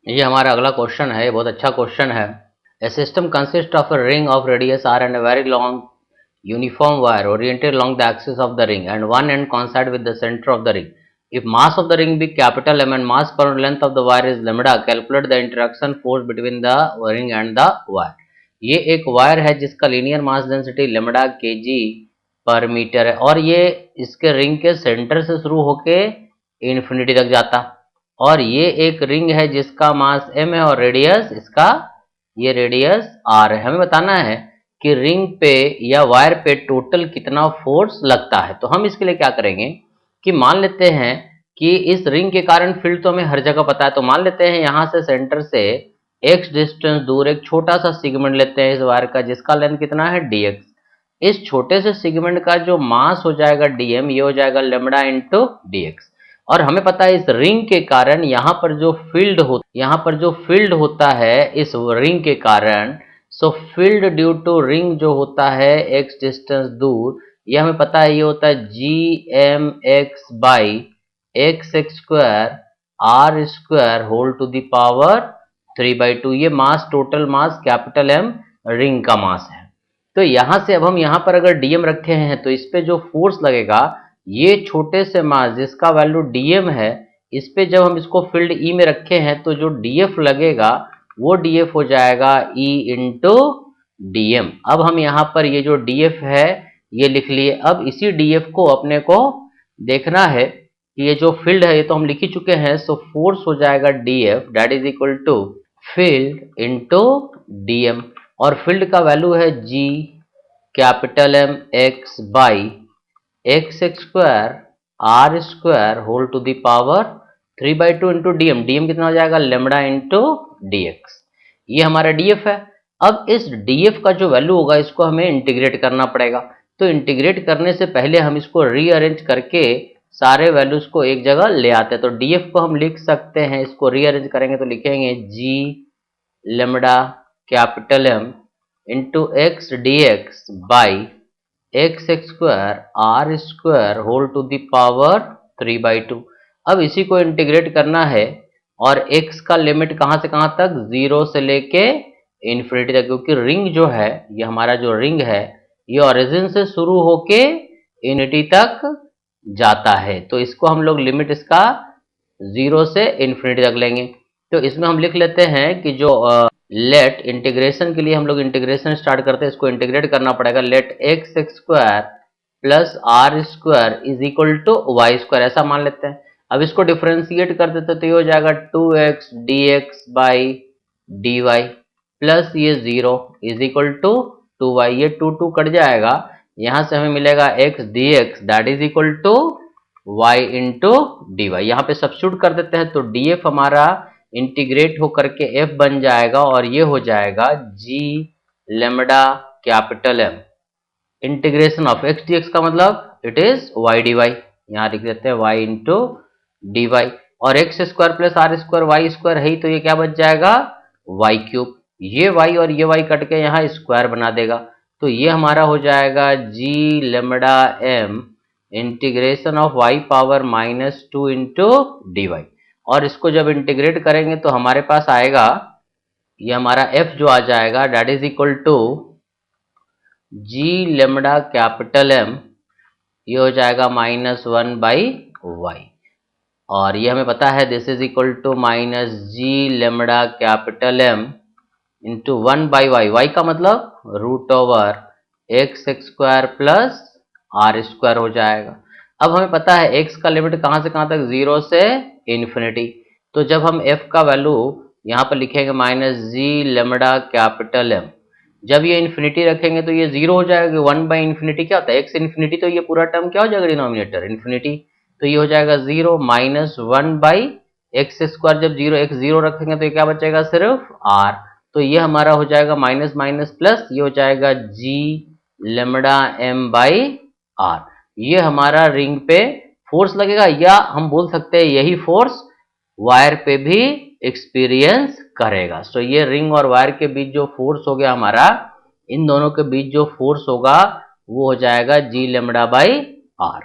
ये हमारा अगला क्वेश्चन है, ये बहुत अच्छा क्वेश्चन है। A system consist of a ring of radius R and a very long uniform wire oriented along the axis of the ring and one end coincide with the center of the ring. If mass of the ring be capital M and mass per length of the wire is lambda, calculate the interaction force between the ring and the wire. ये एक wire है जिसका linear mass density lambda KG पर metre है और ये इसके ring के सेंटर से शुरू होके इन्फिनिटी तक जाता, और ये एक रिंग है जिसका मास m है और रेडियस इसका ये रेडियस r है। हमें बताना है कि रिंग पे या वायर पे टोटल कितना फोर्स लगता है। तो हम इसके लिए क्या करेंगे कि मान लेते हैं कि इस रिंग के कारण फील्ड तो हमें हर जगह पता है, तो मान लेते हैं यहां से सेंटर से x डिस्टेंस दूर एक छोटा सा सेगमेंट लेते हैं इस वायर का जिसका लेंथ कितना है dx। इस छोटे से सेगमेंट का जो मास हो जाएगा dm, ये हो जाएगा लेमडा इंटू dx। और हमें पता है इस रिंग के कारण यहाँ पर जो फील्ड होता है इस रिंग के कारण, so field due to ring जो होता है x डिस्टेंस दूर, ये हमें पता है ये होता है gmx by x square r square whole to the power 3/2। ये mass total mass capital M ring का मास है। तो यहां से अब हम यहां पर अगर dm रखे हैं तो इस पे जो फोर्स लगेगा ये छोटे से मास जिसका वैल्यू dm है, इस पे जब हम इसको फील्ड E में रखे हैं तो जो df लगेगा वो df हो जाएगा E इंटू dm। अब हम यहाँ पर ये जो df है ये लिख लिए। अब इसी df को अपने को देखना है कि ये जो फील्ड है ये तो हम लिख ही चुके हैं, सो फोर्स हो जाएगा df that is equal to field into dm, और फील्ड का वैल्यू है g capital M x by x square r square whole to the power 3/2 into dm। dm कितना हो जाएगा लेमडा इंटू dx। ये हमारा df है। अब इस df का जो वैल्यू होगा इसको हमें इंटीग्रेट करना पड़ेगा। तो इंटीग्रेट करने से पहले हम इसको रीअरेंज करके सारे वैल्यूज को एक जगह ले आते हैं। तो df को हम लिख सकते हैं, इसको रीअरेंज करेंगे तो लिखेंगे g lambda capital M into x dx by x square r square whole to the power 3/2। अब इसी को इंटीग्रेट करना है और x का लिमिट कहां से कहां तक, 0 से लेके इन्फिनिटी तक, क्योंकि रिंग जो है ये हमारा जो रिंग है ये ओरिजिन से शुरू होके इन्फिनिटी तक जाता है। तो इसको हम लोग लिमिट इसका 0 से इन्फिनिटी तक लेंगे। तो इसमें हम लिख लेते हैं कि जो लेट इंटीग्रेशन के लिए हम लोग इंटीग्रेशन स्टार्ट करते हैं, इसको इंटीग्रेट करना पड़ेगा। Let x square plus r square is equal to y square, ऐसा मान लेते हैं। अब इसको डिफरेंशिएट कर देते तो ये हो जाएगा 2x dx by dy plus ये 0 इज इक्वल टू 2y, ये 2 कट जाएगा, यहां से हमें मिलेगा x dx that is equal to y into dy। यहाँ पे सब्स्टिट्यूट कर देते हैं तो df हमारा इंटीग्रेट होकर के f बन जाएगा और ये हो जाएगा g lambda capital M integration of x dx का मतलब इट इज y dy, यहाँ लिख देते हैं y इंटू dy, और x square plus r square y square है ही तो ये क्या बच जाएगा y क्यूब। ये y और ये y कट के यहाँ स्क्वायर बना देगा, तो ये हमारा हो जाएगा g lambda M integration of y power -2 into dy। और इसको जब इंटीग्रेट करेंगे तो हमारे पास आएगा ये हमारा f जो आ जाएगा that is equal to g lambda capital M, ये हो जाएगा -1/y, और ये हमें पता है this is equal to -g lambda capital M into 1/y, y का मतलब root over x square plus r square हो जाएगा। अब हमें पता है x का लिमिट कहां से कहां तक, 0 से इन्फिनिटी। तो जब हम f का वैल्यू यहाँ पर लिखेंगे -g लेमडा कैपिटल M, जब ये इन्फिनिटी रखेंगे तो ये 0 हो जाएगा। 1/इन्फिनिटी क्या होता है, x इन्फिनिटी, तो ये पूरा टर्म क्या हो जाएगा डिनोमिनेटर इन्फिनिटी, तो ये हो जाएगा 0 -1/एक्स स्क्वायर। जब 0 x 0 रखेंगे तो ये क्या बचेगा सिर्फ r, तो ये हमारा हो जाएगा माइनस माइनस प्लस, ये हो जाएगा g lambda M by r। ये हमारा रिंग पे फोर्स लगेगा, या हम बोल सकते हैं यही फोर्स वायर पे भी एक्सपीरियंस करेगा। सो ये रिंग और वायर के बीच जो फोर्स हो गया हमारा, इन दोनों के बीच जो फोर्स होगा वो हो जाएगा g लेमडा बाई r।